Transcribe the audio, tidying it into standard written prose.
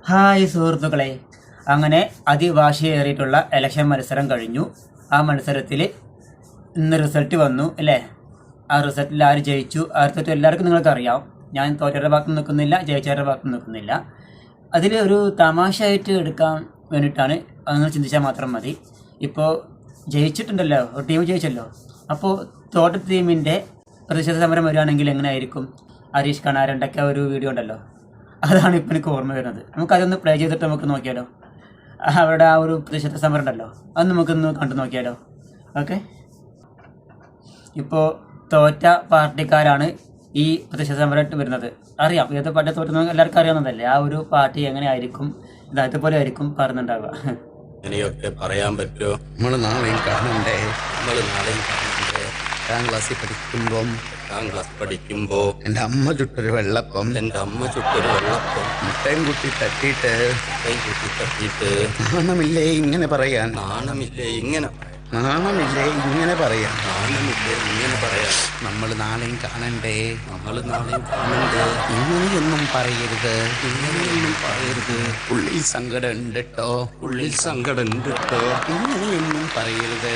Hi സുഹൃത്തുക്കളെ, അങ്ങനെ അതിവാശിയേറിയിട്ടുള്ള election മത്സരം കഴിഞ്ഞു. ആ മത്സരത്തിൽ ഇന്ന് റിസൾട്ട് വന്നു അല്ലേ? ആ റിസൾട്ടിൽ ആര് ജയിച്ചു ആര് തോറ്റു എല്ലാവർക്കും നിങ്ങൾക്കറിയാം. ഞാൻ തോറ്റവരുടെ ഭാഗത്ത് നിൽക്കുന്നില്ല, ജയിച്ചവരുടെ ഭാഗത്ത് നിൽക്കുന്നില്ല. അതിൽ ഒരു തമാശയായിട്ട് എടുക്കാൻ വേണ്ടിയിട്ടാണ്. അതൊന്ന് ചിന്തിച്ചാൽ മാത്രം മതി. ഇപ്പോൾ ജയിച്ചിട്ടുണ്ടല്ലോ, ഒരു ടീം ജയിച്ചല്ലോ. അപ്പോൾ തോറ്റ ടീമിൻ്റെ പ്രതിഷേധ സമരം വരികയാണെങ്കിൽ എങ്ങനെയായിരിക്കും? ഹരീഷ് കണാരൻ്റെയൊക്കെ ഒരു വീഡിയോ ഉണ്ടല്ലോ, അതാണ് ഇപ്പം എനിക്ക് ഓർമ്മ വരുന്നത്. നമുക്കതൊന്ന് പ്ലേ ചെയ്തിട്ട് നമുക്ക് നോക്കിയാലോ? അവിടെ ആ ഒരു പ്രതിഷേധ സമരം ഉണ്ടല്ലോ, അത് നമുക്കൊന്ന് കണ്ടു നോക്കിയാലോ? ഓക്കെ. ഇപ്പോൾ തോറ്റ പാർട്ടിക്കാരാണ് ഈ പ്രതിഷേധ സമരമായിട്ട് വരുന്നത്. അറിയാം, ഏത് പാർട്ടി തോറ്റുന്ന എല്ലാവർക്കും അറിയാവുന്നതല്ലേ. ആ ഒരു പാർട്ടി എങ്ങനെയായിരിക്കും, ഇതുപോലെ ആയിരിക്കും പറയുന്നുണ്ടാവുക. ഇങ്ങനെയൊക്കെ പറയാൻ പറ്റുമോ? നമ്മൾ നാളെയും കാണണ്ടേ? എട്ടാം ക്ലാസ്സിൽ പഠിക്കുമ്പോ എൻ്റെ അമ്മ ചുട്ടൊരു വെള്ളപ്പം മുട്ടയും കുത്തി തട്ടിയിട്ട് നാണമില്ലേ ഇങ്ങനെ പറയാൻ? നാണമില്ലേ ഇങ്ങനെ പറയാൻ? നമ്മൾ നാളെയും കാണണ്ടേ? ഇങ്ങനെയൊന്നും പറയരുത്. ഉള്ളിൽ സങ്കടം ഉണ്ട് കേട്ടോ. ഇങ്ങനെയൊന്നും പറയരുത്.